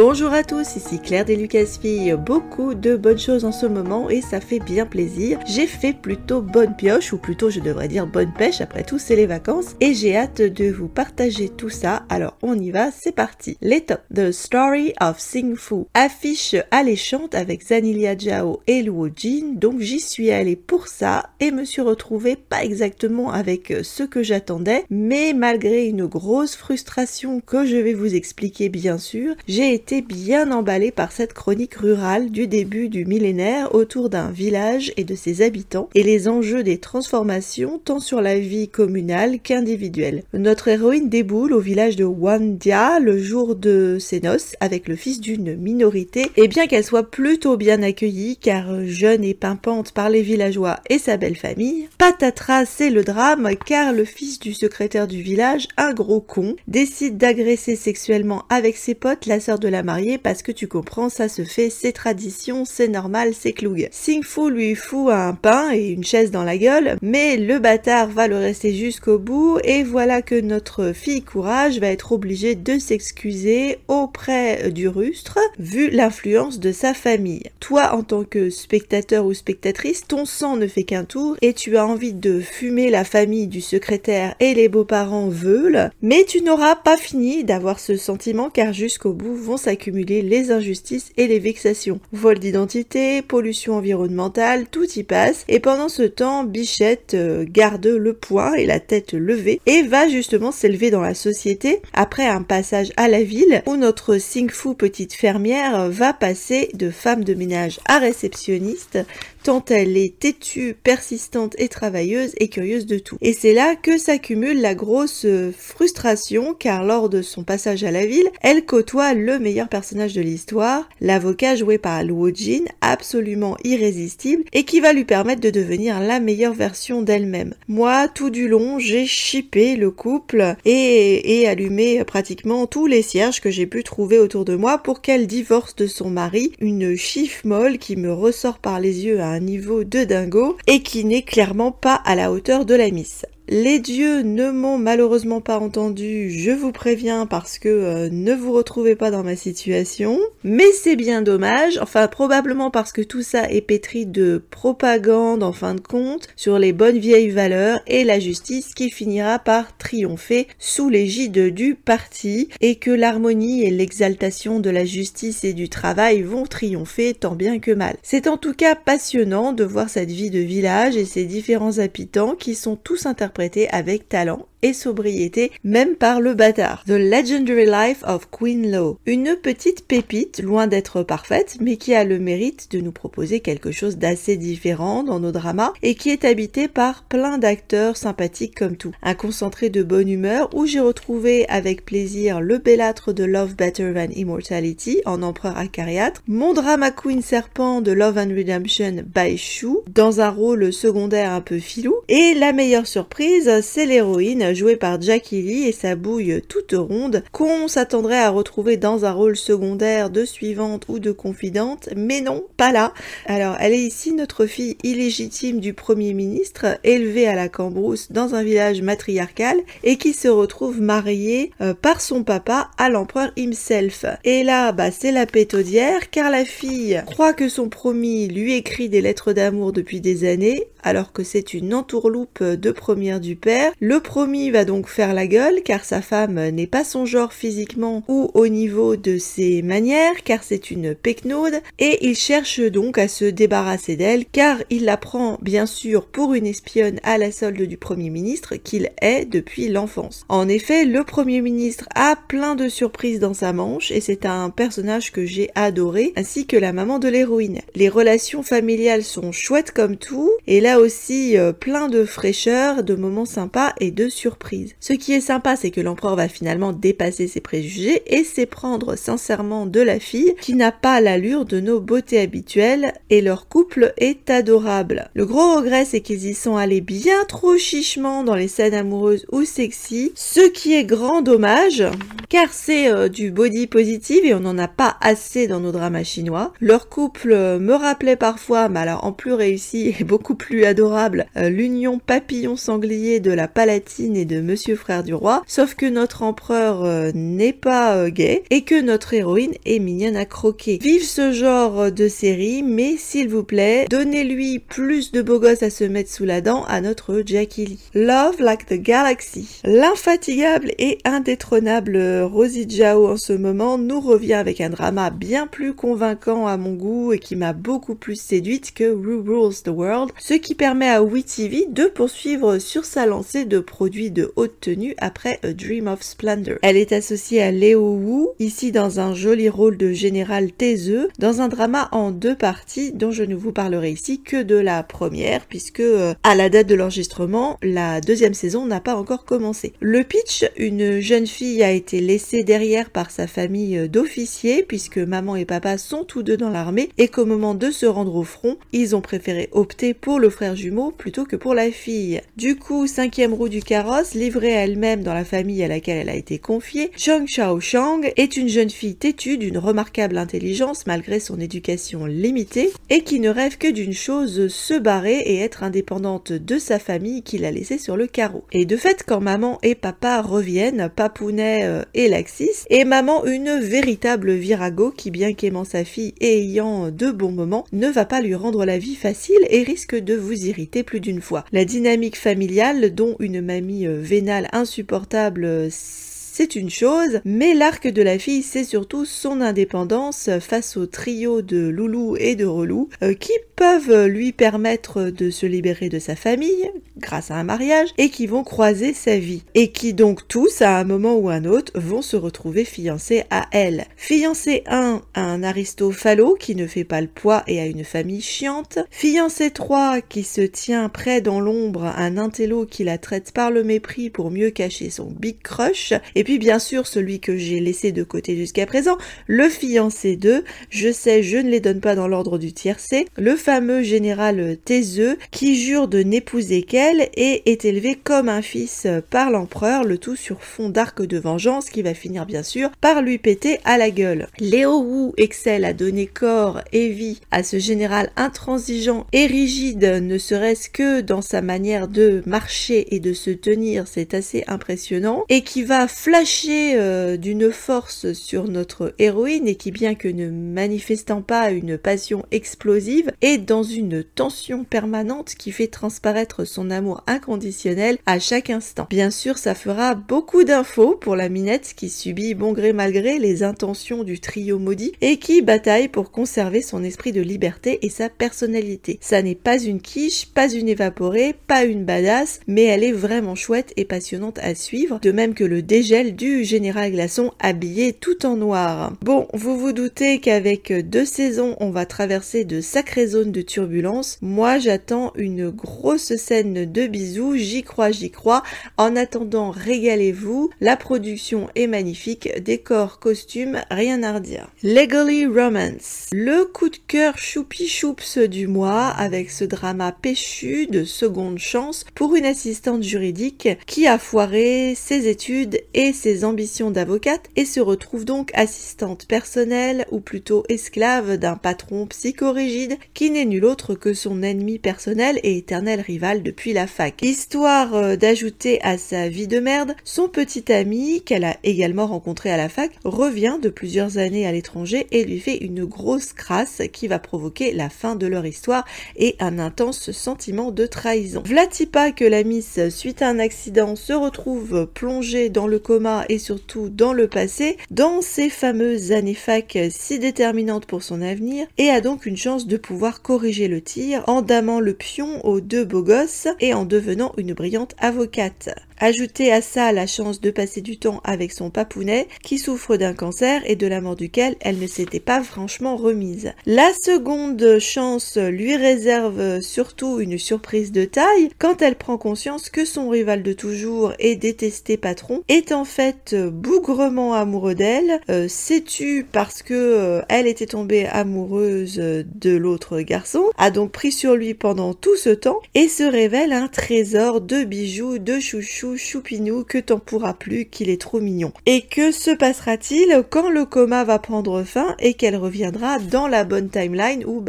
Bonjour à tous, ici Claire des Lucasfilles. Beaucoup de bonnes choses en ce moment et ça fait bien plaisir. J'ai fait plutôt bonne pioche, ou plutôt je devrais dire bonne pêche, après tout c'est les vacances, et j'ai hâte de vous partager tout ça. Alors on y va, c'est parti. Les tops. The Story of Xing Fu. Affiche alléchante avec Zanilia Zhao et Luo Jin, donc j'y suis allée pour ça et me suis retrouvée pas exactement avec ce que j'attendais, mais malgré une grosse frustration que je vais vous expliquer bien sûr, j'ai été bien emballée par cette chronique rurale du début du millénaire autour d'un village et de ses habitants et les enjeux des transformations tant sur la vie communale qu'individuelle. Notre héroïne déboule au village de Wandia le jour de ses noces avec le fils d'une minorité et bien qu'elle soit plutôt bien accueillie car jeune et pimpante par les villageois et sa belle famille, patatras c'est le drame car le fils du secrétaire du village, un gros con, décide d'agresser sexuellement avec ses potes la sœur de la mariée parce que tu comprends, ça se fait, c'est tradition, c'est normal, c'est cloug. Xing Fu lui fout un pain et une chaise dans la gueule, mais le bâtard va le rester jusqu'au bout et voilà que notre fille Courage va être obligée de s'excuser auprès du rustre vu l'influence de sa famille. Toi en tant que spectateur ou spectatrice, ton sang ne fait qu'un tour et tu as envie de fumer la famille du secrétaire et les beaux-parents veulent, mais tu n'auras pas fini d'avoir ce sentiment car jusqu'au bout vont s'accumuler les injustices et les vexations. Vol d'identité, pollution environnementale, tout y passe et pendant ce temps, Bichette garde le poing et la tête levée et va justement s'élever dans la société après un passage à la ville où notre Xing Fu petite fermière va passer de femme de ménage à réceptionniste tant elle est têtue, persistante et travailleuse et curieuse de tout. Et c'est là que s'accumule la grosse frustration car lors de son passage à la ville, elle côtoie le meilleur personnage de l'histoire, l'avocat joué par Luo Jin, absolument irrésistible et qui va lui permettre de devenir la meilleure version d'elle-même. Moi, tout du long, j'ai shippé le couple et allumé pratiquement tous les cierges que j'ai pu trouver autour de moi pour qu'elle divorce de son mari, une chiffe molle qui me ressort par les yeux à un niveau de dingo et qui n'est clairement pas à la hauteur de la Miss. Les dieux ne m'ont malheureusement pas entendu, je vous préviens parce que ne vous retrouvez pas dans ma situation, mais c'est bien dommage, enfin probablement parce que tout ça est pétri de propagande en fin de compte sur les bonnes vieilles valeurs et la justice qui finira par triompher sous l'égide du parti et que l'harmonie et l'exaltation de la justice et du travail vont triompher tant bien que mal. C'est en tout cas passionnant de voir cette vie de village et ses différents habitants qui sont tous interprétés avec talent et sobriété, même par le bâtard. The Legendary Life of Queen Lo. Une petite pépite, loin d'être parfaite, mais qui a le mérite de nous proposer quelque chose d'assez différent dans nos dramas et qui est habité par plein d'acteurs sympathiques comme tout. Un concentré de bonne humeur où j'ai retrouvé avec plaisir le bellâtre de Love Better Than Immortality en Empereur acariâtre, mon drama queen serpent de Love and Redemption by Shu dans un rôle secondaire un peu filou et la meilleure surprise, c'est l'héroïne jouée par Jackie Lee et sa bouille toute ronde qu'on s'attendrait à retrouver dans un rôle secondaire de suivante ou de confidente, mais non, pas là. Alors elle est ici notre fille illégitime du Premier ministre, élevée à la Cambrousse dans un village matriarcal et qui se retrouve mariée par son papa à l'empereur himself. Et là, c'est la pétaudière car la fille croit que son promis lui écrit des lettres d'amour depuis des années alors que c'est une entourloupe de première du père. Le promis va donc faire la gueule car sa femme n'est pas son genre physiquement ou au niveau de ses manières car c'est une pecnaude et il cherche donc à se débarrasser d'elle car il la prend bien sûr pour une espionne à la solde du Premier ministre qu'il est depuis l'enfance. En effet, le Premier ministre a plein de surprises dans sa manche et c'est un personnage que j'ai adoré ainsi que la maman de l'héroïne. Les relations familiales sont chouettes comme tout et là aussi plein de fraîcheur, de moments sympas et de surprises. Ce qui est sympa, c'est que l'empereur va finalement dépasser ses préjugés et s'éprendre sincèrement de la fille qui n'a pas l'allure de nos beautés habituelles et leur couple est adorable. Le gros regret, c'est qu'ils y sont allés bien trop chichement dans les scènes amoureuses ou sexy, ce qui est grand dommage car c'est du body positive et on n'en a pas assez dans nos dramas chinois. Leur couple me rappelait parfois, mais alors en plus réussi et beaucoup plus plus adorable, l'union papillon-sanglier de la Palatine et de Monsieur Frère du Roi, sauf que notre empereur n'est pas gay et que notre héroïne est mignonne à croquer. Vive ce genre de série, mais s'il vous plaît, donnez-lui plus de beaux gosses à se mettre sous la dent à notre Jackie Lee. Love Like the Galaxy. L'infatigable et indétrônable Rosie Zhao en ce moment nous revient avec un drama bien plus convaincant à mon goût et qui m'a beaucoup plus séduite que Who Rules the World, ce qui permet à WeTV de poursuivre sur sa lancée de produits de haute tenue après A Dream of Splendor. Elle est associée à Leo Wu, ici dans un joli rôle de général taiseux, dans un drama en 2 parties dont je ne vous parlerai ici que de la première puisque à la date de l'enregistrement, la 2e saison n'a pas encore commencé. Le pitch, une jeune fille a été laissée derrière par sa famille d'officiers puisque maman et papa sont tous deux dans l'armée et qu'au moment de se rendre au front, ils ont préféré opter pour le frère jumeau plutôt que pour la fille. Du coup, 5e roue du carrosse, livrée à elle-même dans la famille à laquelle elle a été confiée, Chong Chao Chang est une jeune fille têtue d'une remarquable intelligence malgré son éducation limitée et qui ne rêve que d'une chose, se barrer et être indépendante de sa famille qu'il a laissée sur le carreau. Et de fait, quand maman et papa reviennent, Papounet et Laxis, et maman une véritable virago qui, bien qu'aimant sa fille et ayant de bons moments, ne va pas lui rendre la vie facile et risque de vous irriter plus d'une fois. La dynamique familiale, dont une mamie vénale insupportable, c'est une chose, mais l'arc de la fille, c'est surtout son indépendance face au trio de loulou et de relou qui peuvent lui permettre de se libérer de sa famille grâce à un mariage et qui vont croiser sa vie et qui donc tous à un moment ou un autre vont se retrouver fiancés à elle. Fiancé 1 à un aristophalo qui ne fait pas le poids et a une famille chiante. Fiancé 3 qui se tient près dans l'ombre à un intello qui la traite par le mépris pour mieux cacher son big crush. Et puis bien sûr celui que j'ai laissé de côté jusqu'à présent, le fiancé 2, je sais je ne les donne pas dans l'ordre du tiercé, le fameux général taiseux qui jure de n'épouser qu'elle et est élevé comme un fils par l'empereur, le tout sur fond d'arc de vengeance qui va finir bien sûr par lui péter à la gueule. Leo Wu excelle à donner corps et vie à ce général intransigeant et rigide, ne serait-ce que dans sa manière de marcher et de se tenir, c'est assez impressionnant, et qui va flasher d'une force sur notre héroïne et qui, bien que ne manifestant pas une passion explosive, est dans une tension permanente qui fait transparaître son amour inconditionnel à chaque instant. Bien sûr, ça fera beaucoup d'infos pour la minette qui subit bon gré mal gré les intentions du trio maudit et qui bataille pour conserver son esprit de liberté et sa personnalité. Ça n'est pas une quiche, pas une évaporée, pas une badass, mais elle est vraiment chouette et passionnante à suivre, de même que le dégel du général Glaçon habillé tout en noir. Bon, vous vous doutez qu'avec 2 saisons, on va traverser de sacrées zones de turbulence. Moi, j'attends une grosse scène de bisous, j'y crois. En attendant, régalez-vous. La production est magnifique, décor, costume, rien à redire. Legally Romance. Le coup de cœur choupi-choups du mois avec ce drama péchu de seconde chance pour une assistante juridique qui a foiré ses études et ses ambitions d'avocate et se retrouve donc assistante personnelle ou plutôt esclave d'un patron psychorigide qui n'est nul autre que son ennemi personnel et éternel rival depuis la fac. Histoire d'ajouter à sa vie de merde, son petit ami, qu'elle a également rencontré à la fac, revient de plusieurs années à l'étranger et lui fait une grosse crasse qui va provoquer la fin de leur histoire et un intense sentiment de trahison. V'là-t-il pas que la Miss, suite à un accident, se retrouve plongée dans le coma et surtout dans le passé, dans ces fameuses années fac si déterminantes pour son avenir, et a donc une chance de pouvoir corriger le tir en damant le pion aux 2 beaux gosses et en devenant une brillante avocate. Ajoutez à ça la chance de passer du temps avec son papounet qui souffre d'un cancer et de la mort duquel elle ne s'était pas franchement remise. La seconde chance lui réserve surtout une surprise de taille quand elle prend conscience que son rival de toujours et détesté patron est en fait bougrement amoureux d'elle, sais-tu parce que elle était tombée amoureuse de l'autre garçon, a donc pris sur lui pendant tout ce temps et se révèle un trésor de bijoux, de chouchous, tout choupinou que t'en pourras plus, qu'il est trop mignon. Et que se passera-t-il quand le coma va prendre fin et qu'elle reviendra dans la bonne timeline où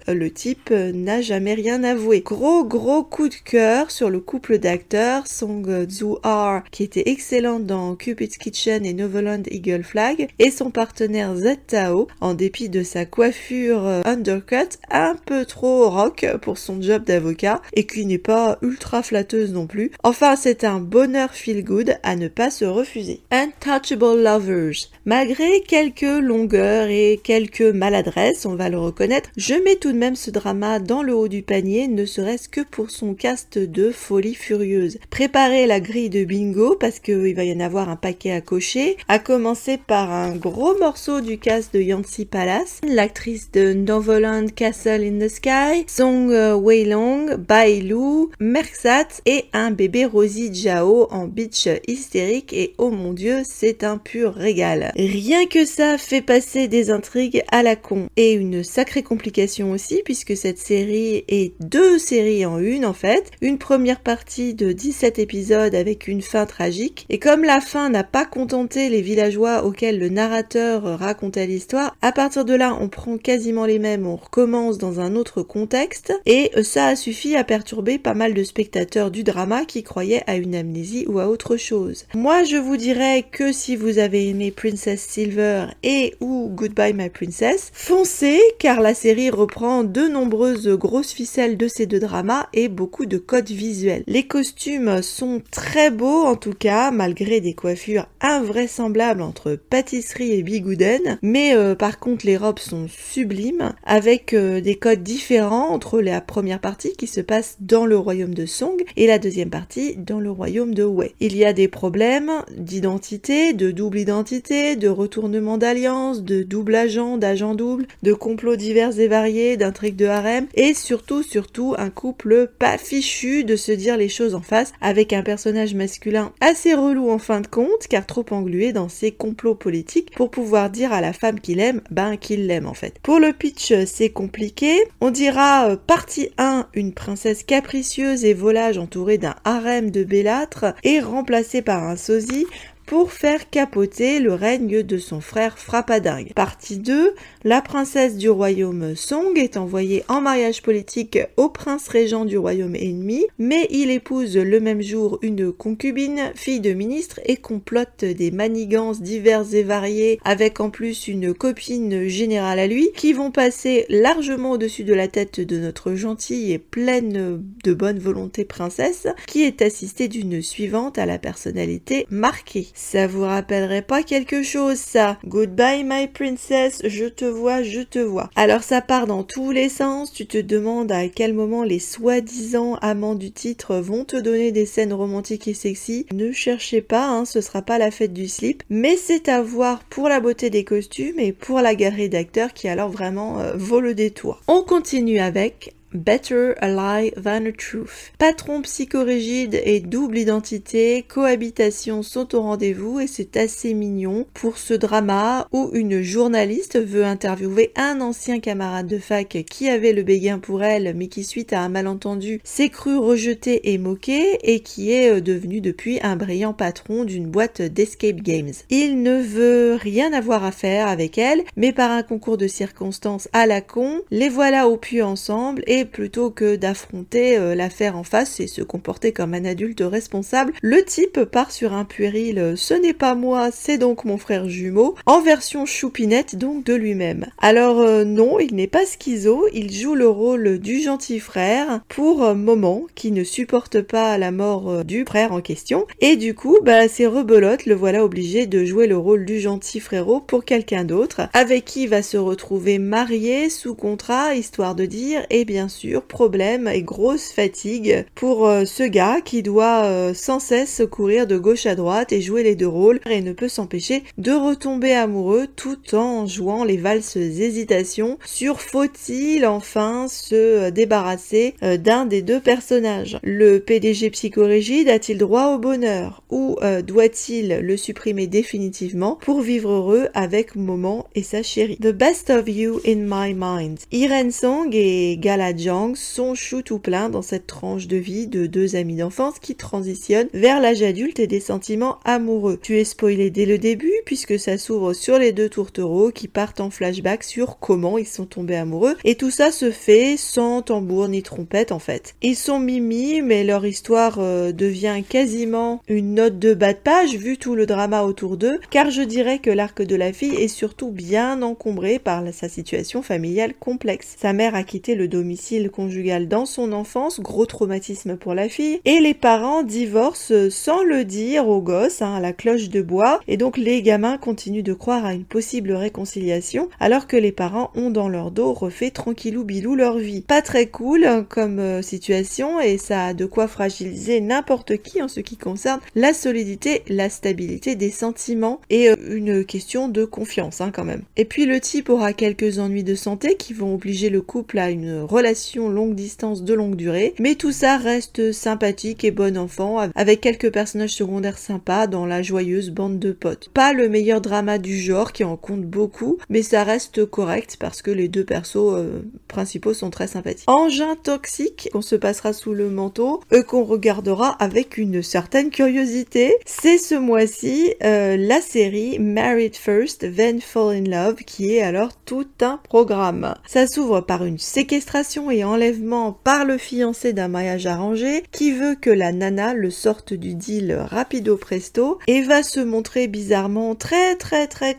le type n'a jamais rien avoué. Gros coup de cœur sur le couple d'acteurs, Song Joo-har qui était excellente dans Cupid's Kitchen et Novoland Eagle Flag, et son partenaire Z Tao, en dépit de sa coiffure undercut un peu trop rock pour son job d'avocat et qui n'est pas ultra flatteuse non plus. Enfin, c'est un bonheur feel good à ne pas se refuser. Untouchable Lovers. Malgré quelques longueurs et quelques maladresses, on va le reconnaître, je mets tout de même ce drama dans le haut du panier, ne serait-ce que pour son cast de folie furieuse. Préparez la grille de bingo parce qu'il va y en avoir un paquet à cocher, à commencer par un gros morceau du cast de Yanxi Palace, l'actrice de Novoland Castle in the Sky, Song Wei-long, Bai Lu, Merksat et un bébé Rosie Zhao en bitch hystérique, et oh mon dieu, c'est un pur régal. Rien que ça fait passer des intrigues à la con, et une sacrée complication aussi puisque cette série est 2 séries en une en fait, une première partie de 17 épisodes avec une fin tragique, et comme la fin n'a pas contenté les villageois auxquels le narrateur racontait l'histoire, à partir de là on prend quasiment les mêmes, on recommence dans un autre contexte, et ça a suffi à perturber pas mal de spectateurs du drama qui croyaient à une amnésie ou à autre chose. Moi je vous dirais que si vous avez aimé Princess Silver et ou Goodbye My Princess, foncez car la série reprend de nombreuses grosses ficelles de ces deux dramas et beaucoup de codes visuels. Les costumes sont très beaux en tout cas, malgré des coiffures invraisemblables entre pâtisserie et bigouden, mais par contre les robes sont sublimes, avec des codes différents entre la première partie qui se passe dans le royaume de Song et la deuxième partie dans le royaume de Wei. Il y a des problèmes d'identité, de double identité, de retournement d'alliance, de double agent, d'agent double, de complots divers et variés, d'intrigues de harem, et surtout un couple pas fichu de se dire les choses en face, avec un personnage masculin assez relou en fin de compte, car trop englué dans ses complots politiques pour pouvoir dire à la femme qu'il aime, qu'il l'aime en fait. Pour le pitch, c'est compliqué. On dira partie 1, une princesse capricieuse et volage entourée d'un harem de bellâtres et remplacée par un sosie pour faire capoter le règne de son frère frappadingue. Partie 2, la princesse du royaume Song est envoyée en mariage politique au prince régent du royaume ennemi, mais il épouse le même jour une concubine, fille de ministre, et complote des manigances diverses et variées, avec en plus une copine générale à lui, qui vont passer largement au-dessus de la tête de notre gentille et pleine de bonne volonté princesse, qui est assistée d'une suivante à la personnalité marquée. Ça vous rappellerait pas quelque chose ça? Goodbye my princess, je te vois. Alors ça part dans tous les sens, tu te demandes à quel moment les soi-disant amants du titre vont te donner des scènes romantiques et sexy. Ne cherchez pas, ce sera pas la fête du slip, mais c'est à voir pour la beauté des costumes et pour la galerie d'acteurs qui alors vraiment vaut le détour. On continue avec Better a Lie Than a Truth. Patron psychorigide et double identité, cohabitation sont au rendez-vous et c'est assez mignon pour ce drama où une journaliste veut interviewer un ancien camarade de fac qui avait le béguin pour elle mais qui suite à un malentendu s'est cru rejeté et moqué et qui est devenu depuis un brillant patron d'une boîte d'escape games. Il ne veut rien avoir à faire avec elle mais par un concours de circonstances à la con, les voilà au puits ensemble et plutôt que d'affronter l'affaire en face et se comporter comme un adulte responsable, le type part sur un puéril « ce n'est pas moi, c'est donc mon frère jumeau » en version choupinette donc de lui-même. Alors non, il n'est pas schizo, il joue le rôle du gentil frère pour Moment qui ne supporte pas la mort du frère en question et du coup c'est rebelote, le voilà obligé de jouer le rôle du gentil frérot pour quelqu'un d'autre avec qui il va se retrouver marié sous contrat histoire de dire et bien sûr problème et grosse fatigue pour ce gars qui doit sans cesse courir de gauche à droite et jouer les deux rôles et ne peut s'empêcher de retomber amoureux tout en jouant les valses hésitations sur faut-il enfin se débarrasser d'un des deux personnages. Le PDG psychorigide a-t-il droit au bonheur ou doit-il le supprimer définitivement pour vivre heureux avec Moment et sa chérie? The Best of You in My Mind. Irene Song et Gala Jang sont chou tout plein dans cette tranche de vie de deux amis d'enfance qui transitionnent vers l'âge adulte et des sentiments amoureux. Tu es spoilé dès le début puisque ça s'ouvre sur les deux tourtereaux qui partent en flashback sur comment ils sont tombés amoureux et tout ça se fait sans tambour ni trompette en fait. Ils sont mimi mais leur histoire devient quasiment une note de bas de page vu tout le drama autour d'eux car je dirais que l'arc de la fille est surtout bien encombré par sa situation familiale complexe. Sa mère a quitté le domicile conjugal dans son enfance, gros traumatisme pour la fille, et les parents divorcent sans le dire aux gosses, à la cloche de bois, et donc les gamins continuent de croire à une possible réconciliation alors que les parents ont dans leur dos refait tranquillou bilou leur vie. Pas très cool comme situation et ça a de quoi fragiliser n'importe qui en ce qui concerne la solidité, la stabilité des sentiments et une question de confiance quand même. Et puis le type aura quelques ennuis de santé qui vont obliger le couple à une relation longue distance de longue durée, mais tout ça reste sympathique et bon enfant avec quelques personnages secondaires sympas dans la joyeuse bande de potes. Pas le meilleur drama du genre qui en compte beaucoup, mais ça reste correct parce que les deux persos principaux sont très sympathiques. Engin toxique qu'on se passera sous le manteau, qu'on regardera avec une certaine curiosité, c'est ce mois-ci la série Married First Then Fall in Love qui est alors tout un programme. Ça s'ouvre par une séquestration et enlèvement par le fiancé d'un mariage arrangé qui veut que la nana le sorte du deal rapido presto et va se montrer bizarrement très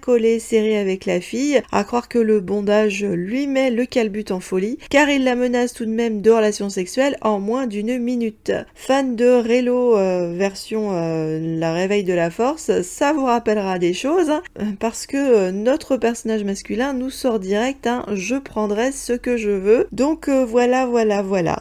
collé serré avec la fille, à croire que le bondage lui met le calbut en folie car il la menace tout de même de relations sexuelles en moins d'une minute. Fan de Relo version la réveil de la force, ça vous rappellera des choses parce que notre personnage masculin nous sort direct je prendrai ce que je veux. Donc voilà.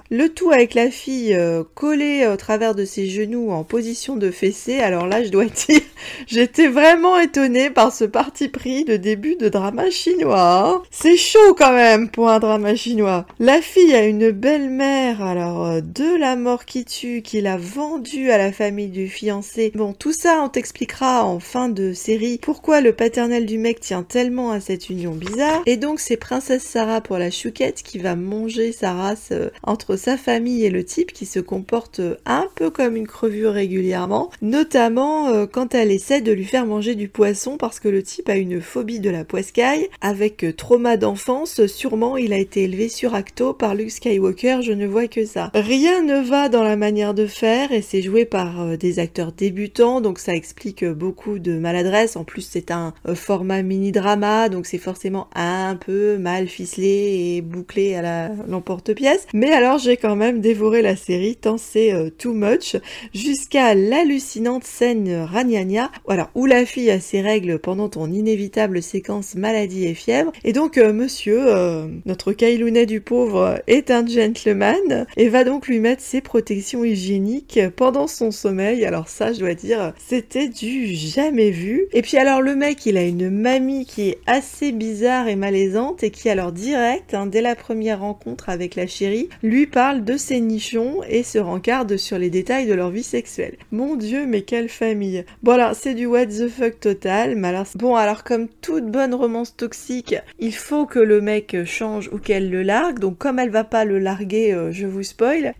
Le tout avec la fille collée au travers de ses genoux en position de fessée. Alors là, je dois dire, j'étais vraiment étonnée par ce parti pris de début de drama chinois. C'est chaud quand même pour un drama chinois. La fille a une belle-mère, alors de la mort qui tue, qu'il a vendue à la famille du fiancé. Bon, tout ça, on t'expliquera en fin de série pourquoi le paternel du mec tient tellement à cette union bizarre. Et donc, c'est Princesse Sarah pour la chouquette qui va manger sa race entre sa famille et le type qui se comporte un peu comme une crevure régulièrement, notamment quand elle essaie de lui faire manger du poisson parce que le type a une phobie de la poiscaille. Avec trauma d'enfance, sûrement il a été élevé sur Acto par Luke Skywalker, je ne vois que ça. Rien ne va dans la manière de faire et c'est joué par des acteurs débutants, donc ça explique beaucoup de maladresse. En plus c'est un format mini-drama, donc c'est forcément un peu mal ficelé et bouclé à l'emporte-pièce. Mais alors j'ai quand même dévoré la série tant c'est too much, jusqu'à l'hallucinante scène ragnagna, voilà, où la fille a ses règles pendant ton inévitable séquence maladie et fièvre. Et donc monsieur, notre Kailounet du pauvre, est un gentleman et va donc lui mettre ses protections hygiéniques pendant son sommeil. Alors ça, je dois dire, c'était du jamais vu. Et puis alors le mec, il a une mamie qui est assez bizarre et malaisante et qui alors direct, dès la première rencontre avec la chérie, lui parle de ses nichons et se rencarde sur les détails de leur vie sexuelle. Mon Dieu, mais quelle famille. Voilà, c'est du what the fuck total. Mais alors, bon, alors comme toute bonne romance toxique, il faut que le mec change ou qu'elle le largue. Donc comme elle va pas le larguer, je vous spoil,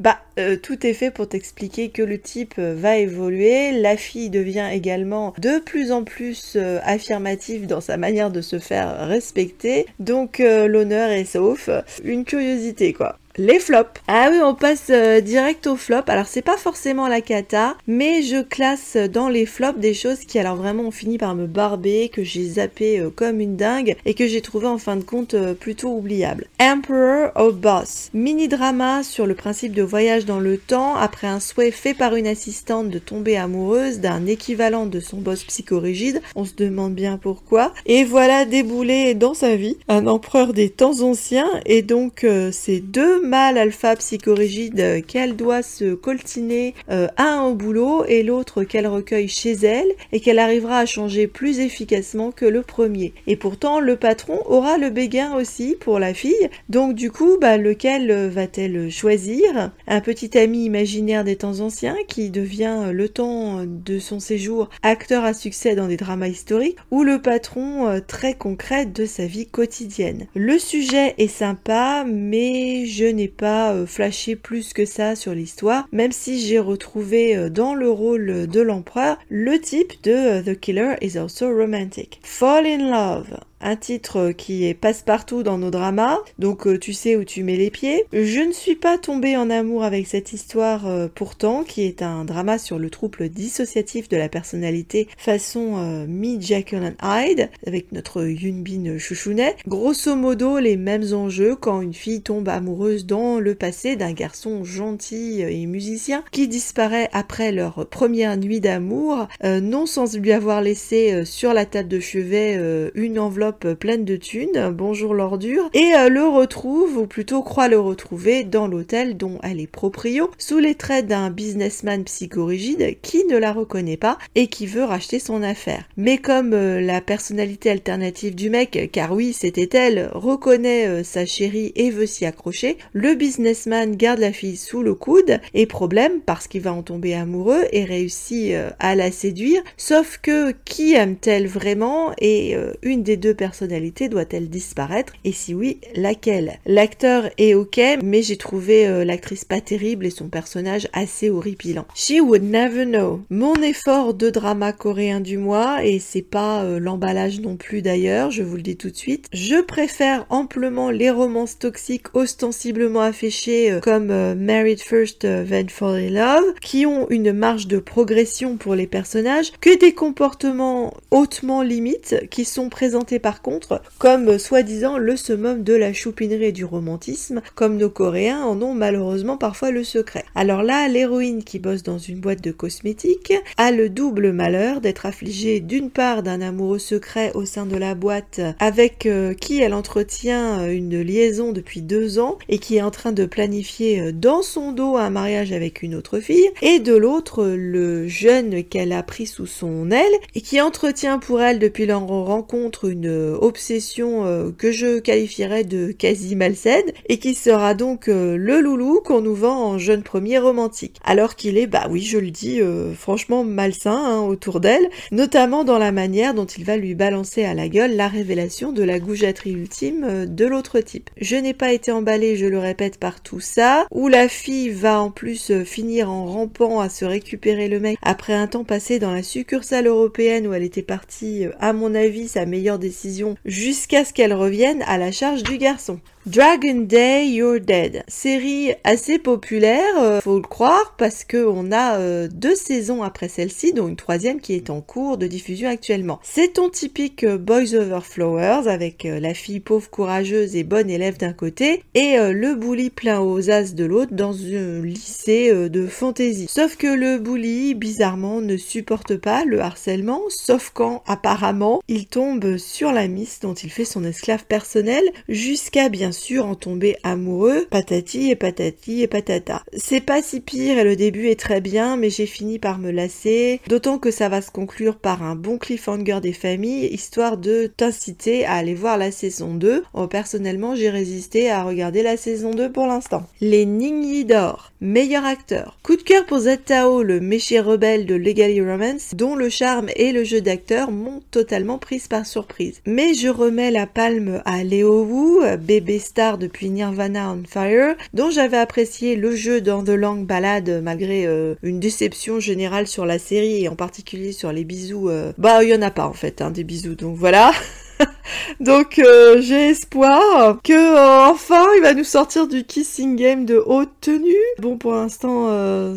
tout est fait pour t'expliquer que le type va évoluer. La fille devient également de plus en plus affirmative dans sa manière de se faire respecter. Donc l'honneur est sauf. Une curiosité quoi. Les flops. Ah oui, on passe direct aux flops. Alors c'est pas forcément la cata, mais je classe dans les flops des choses qui alors vraiment ont fini par me barber, que j'ai zappé comme une dingue et que j'ai trouvé en fin de compte plutôt oubliable. Emperor of Boss. Mini-drama sur le principe de voyage dans le temps après un souhait fait par une assistante de tomber amoureuse d'un équivalent de son boss psychorigide. On se demande bien pourquoi. Et voilà déboulé dans sa vie un empereur des temps anciens et donc ces deux mâle alpha psychorigide qu'elle doit se coltiner un au boulot et l'autre qu'elle recueille chez elle et qu'elle arrivera à changer plus efficacement que le premier. Et pourtant le patron aura le béguin aussi pour la fille, donc du coup lequel va-t-elle choisir? Un petit ami imaginaire des temps anciens qui devient le temps de son séjour acteur à succès dans des dramas historiques ou le patron très concret de sa vie quotidienne. Le sujet est sympa mais je n'ai pas flashé plus que ça sur l'histoire, même si j'ai retrouvé dans le rôle de l'empereur le type de The Killer is also romantic. Fall in Love. Un titre qui est passe-partout dans nos dramas, donc tu sais où tu mets les pieds. Je ne suis pas tombée en amour avec cette histoire pourtant, qui est un drama sur le trouble dissociatif de la personnalité façon Me, Jekyll and Hyde, avec notre Yunbin chouchounet. Grosso modo, les mêmes enjeux quand une fille tombe amoureuse dans le passé d'un garçon gentil et musicien qui disparaît après leur première nuit d'amour, non sans lui avoir laissé sur la table de chevet une enveloppe pleine de thunes, bonjour l'ordure, et le retrouve, ou plutôt croit le retrouver, dans l'hôtel dont elle est proprio, sous les traits d'un businessman psychorigide qui ne la reconnaît pas et qui veut racheter son affaire. Mais comme la personnalité alternative du mec, car oui c'était elle, reconnaît sa chérie et veut s'y accrocher, le businessman garde la fille sous le coude, et problème, parce qu'il va en tomber amoureux et réussit à la séduire, sauf que qui aime-t-elle vraiment, et une des deux personnalités doit-elle disparaître, et si oui, laquelle? L'acteur est ok, mais j'ai trouvé l'actrice pas terrible et son personnage assez horripilant. She would never know. Mon effort de drama coréen du mois, et c'est pas l'emballage non plus d'ailleurs, je vous le dis tout de suite, je préfère amplement les romances toxiques ostensiblement affichées comme Married First Then Fall in Love, qui ont une marge de progression pour les personnages, que des comportements hautement limites qui sont présentés par contre comme soi-disant le summum de la choupinerie et du romantisme, comme nos Coréens en ont malheureusement parfois le secret. Alors là, l'héroïne qui bosse dans une boîte de cosmétiques a le double malheur d'être affligée d'une part d'un amoureux secret au sein de la boîte avec qui elle entretient une liaison depuis 2 ans et qui est en train de planifier dans son dos un mariage avec une autre fille, et de l'autre le jeune qu'elle a pris sous son aile et qui entretient pour elle depuis leur rencontre une obsession que je qualifierais de quasi malsaine et qui sera donc le loulou qu'on nous vend en jeune premier romantique. Alors qu'il est, bah oui je le dis, franchement malsain autour d'elle, notamment dans la manière dont il va lui balancer à la gueule la révélation de la goujaterie ultime de l'autre type. Je n'ai pas été emballée, je le répète, par tout ça, où la fille va en plus finir en rampant à se récupérer le mec après un temps passé dans la succursale européenne où elle était partie, à mon avis, sa meilleure décision, jusqu'à ce qu'elle revienne à la charge du garçon. Dragon Day, You're Dead. Série assez populaire, faut le croire, parce que on a 2 saisons après celle-ci, dont une 3e qui est en cours de diffusion actuellement. C'est ton typique Boys Over Flowers, avec la fille pauvre, courageuse et bonne élève d'un côté, et le bully plein aux as de l'autre dans un lycée de fantaisie. Sauf que le bully, bizarrement, ne supporte pas le harcèlement, sauf quand, apparemment, il tombe sur la miss dont il fait son esclave personnel, jusqu'à bien sûr en tomber amoureux, patati et patati et patata. C'est pas si pire et le début est très bien, mais j'ai fini par me lasser, d'autant que ça va se conclure par un bon cliffhanger des familles, histoire de t'inciter à aller voir la saison 2. Personnellement, j'ai résisté à regarder la saison 2 pour l'instant. Les Ningyi d'or, meilleur acteur. Coup de cœur pour Zed Tao, le méché rebelle de Legally Romance, dont le charme et le jeu d'acteur m'ont totalement prise par surprise. Mais je remets la palme à Leo Wu, bébé star depuis Nirvana on Fire, dont j'avais apprécié le jeu dans The Long Ballad malgré une déception générale sur la série et en particulier sur les bisous. Bah il y en a pas en fait, des bisous, donc voilà. Donc j'ai espoir que enfin il va nous sortir du kissing game de haute tenue. Bon, pour l'instant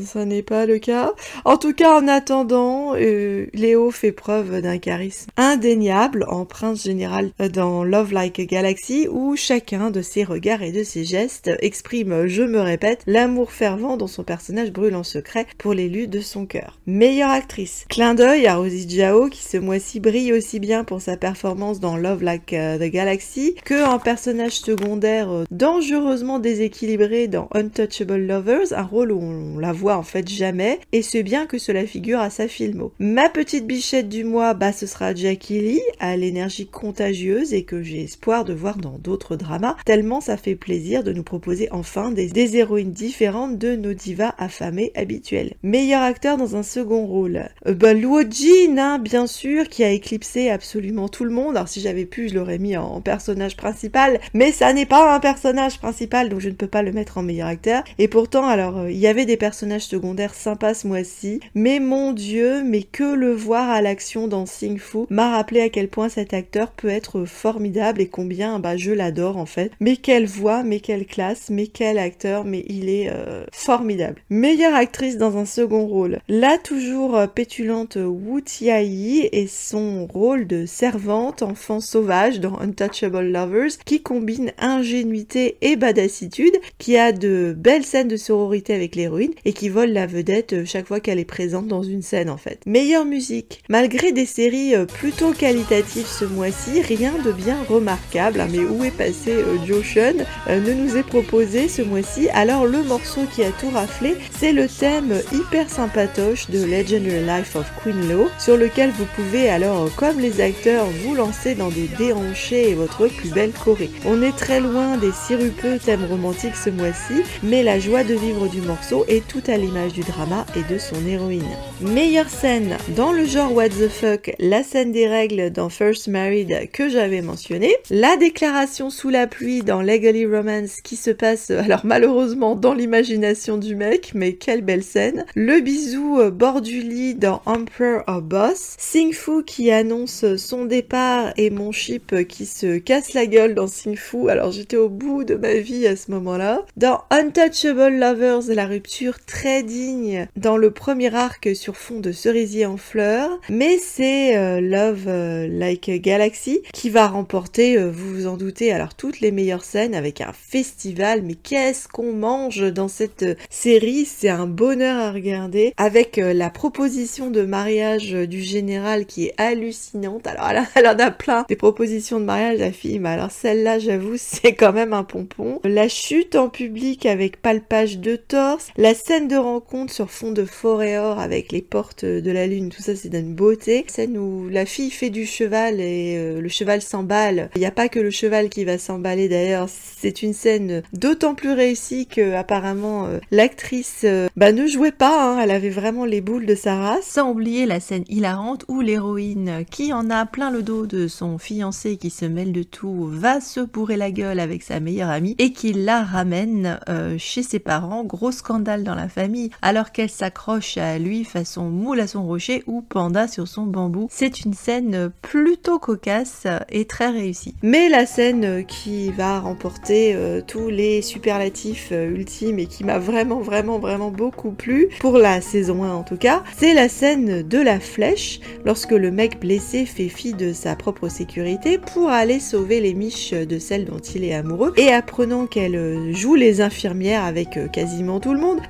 ça n'est pas le cas. En tout cas, en attendant, Léo fait preuve d'un charisme indéniable en prince général dans Love Like a Galaxy, où chacun de ses regards et de ses gestes exprime, je me répète, l'amour fervent dont son personnage brûle en secret pour l'élu de son cœur. Meilleure actrice, clin d'œil à Rosie Zhao qui ce mois-ci brille aussi bien pour sa performance dans Love Like the Galaxy que un personnage secondaire dangereusement déséquilibré dans Untouchable Lovers, un rôle où on la voit en fait jamais, et c'est bien que cela figure à sa filmo. Ma petite bichette du mois, bah ce sera Jackie Lee, à l'énergie contagieuse et que j'ai espoir de voir dans d'autres dramas, tellement ça fait plaisir de nous proposer enfin des héroïnes différentes de nos divas affamées habituelles. Meilleur acteur dans un second rôle, Luo Jin, bien sûr, qui a éclipsé absolument tout le monde. Alors si si j'avais pu, je l'aurais mis en personnage principal, mais ça n'est pas un personnage principal, donc je ne peux pas le mettre en meilleur acteur. Et pourtant, alors, il y avait des personnages secondaires sympas ce mois-ci, mais mon Dieu, mais que le voir à l'action dans Sing Fu m'a rappelé à quel point cet acteur peut être formidable et combien je l'adore en fait. Mais quelle voix, mais quelle classe, mais quel acteur, mais il est formidable. Meilleure actrice dans un second rôle, la toujours pétulante Wu Tia-yi et son rôle de servante enfant sauvage dans Untouchable Lovers qui combine ingénuité et badassitude, qui a de belles scènes de sororité avec l'héroïne et qui vole la vedette chaque fois qu'elle est présente dans une scène en fait. Meilleure musique, malgré des séries plutôt qualitatives ce mois-ci, rien de bien remarquable, mais où est passé Joseon ne nous est proposé ce mois-ci. Alors le morceau qui a tout raflé, c'est le thème hyper sympatoche de Legendary Life of Queen Lo, sur lequel vous pouvez alors, comme les acteurs, vous lancer dans des déhanchés et votre plus belle choré. On est très loin des sirupeux thèmes romantiques ce mois-ci, mais la joie de vivre du morceau est tout à l'image du drama et de son héroïne. Meilleure scène, dans le genre what the fuck, la scène des règles dans First Married que j'avais mentionné, la déclaration sous la pluie dans Legally Romance qui se passe alors malheureusement dans l'imagination du mec, mais quelle belle scène, le bisou bord du lit dans Emperor or Boss, Sing Fu qui annonce son départ et mon ship qui se casse la gueule dans Sing Fu, alors j'étais au bout de ma vie à ce moment-là, dans Untouchable Lovers, la rupture très digne dans le premier arc sur fond de cerisier en fleurs, mais c'est Love Like a Galaxy qui va remporter, vous vous en doutez, alors toutes les meilleures scènes avec un festival, mais qu'est-ce qu'on mange dans cette série, c'est un bonheur à regarder, avec la proposition de mariage du général qui est hallucinante. Alors elle en a plein des propositions de mariage la fille, mais alors celle-là j'avoue c'est quand même un pompon. La chute en public avec palpage de torse, la scène de rencontre sur fond de forêt or avec les portes de la lune, tout ça c'est d'une beauté. Scène où la fille fait du cheval et le cheval s'emballe. Il n'y a pas que le cheval qui va s'emballer d'ailleurs, c'est une scène d'autant plus réussie que apparemment l'actrice ne jouait pas, elle avait vraiment les boules de sa race. Sans oublier la scène hilarante où l'héroïne, qui en a plein le dos de son fiancé qui se mêle de tout, va se bourrer la gueule avec sa meilleure amie et qui la ramène chez ses parents. Gros scandale dans la famille alors qu'elle s'accroche à lui façon moule à son rocher ou panda sur son bambou. C'est une scène plutôt cocasse et très réussie. Mais la scène qui va remporter tous les superlatifs ultimes et qui m'a vraiment beaucoup plu, pour la saison 1 en tout cas, c'est la scène de la flèche, lorsque le mec blessé fait fi de sa propre sécurité pour aller sauver les miches de celle dont il est amoureux, et apprenant qu'elle joue les infirmières avec quasiment tout le monde,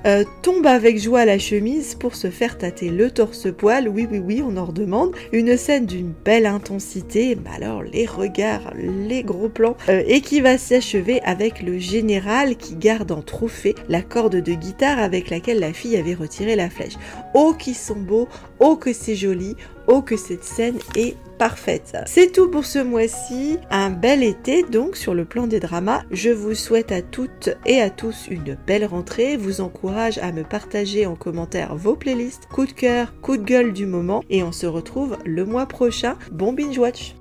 tombe avec joie la chemise pour se faire tâter le torse-poil, oui, on en redemande, une scène d'une belle intensité, alors les regards, les gros plans, et qui va s'achever avec le général qui garde en trophée la corde de guitare avec laquelle la fille avait retiré la flèche. Oh qu'ils sont beaux, oh que c'est joli, oh que cette scène est parfaite. C'est tout pour ce mois-ci, un bel été donc sur le plan des dramas. Je vous souhaite à toutes et à tous une belle rentrée, vous encourage à me partager en commentaire vos playlists, coup de cœur, coup de gueule du moment, et on se retrouve le mois prochain. Bon binge watch.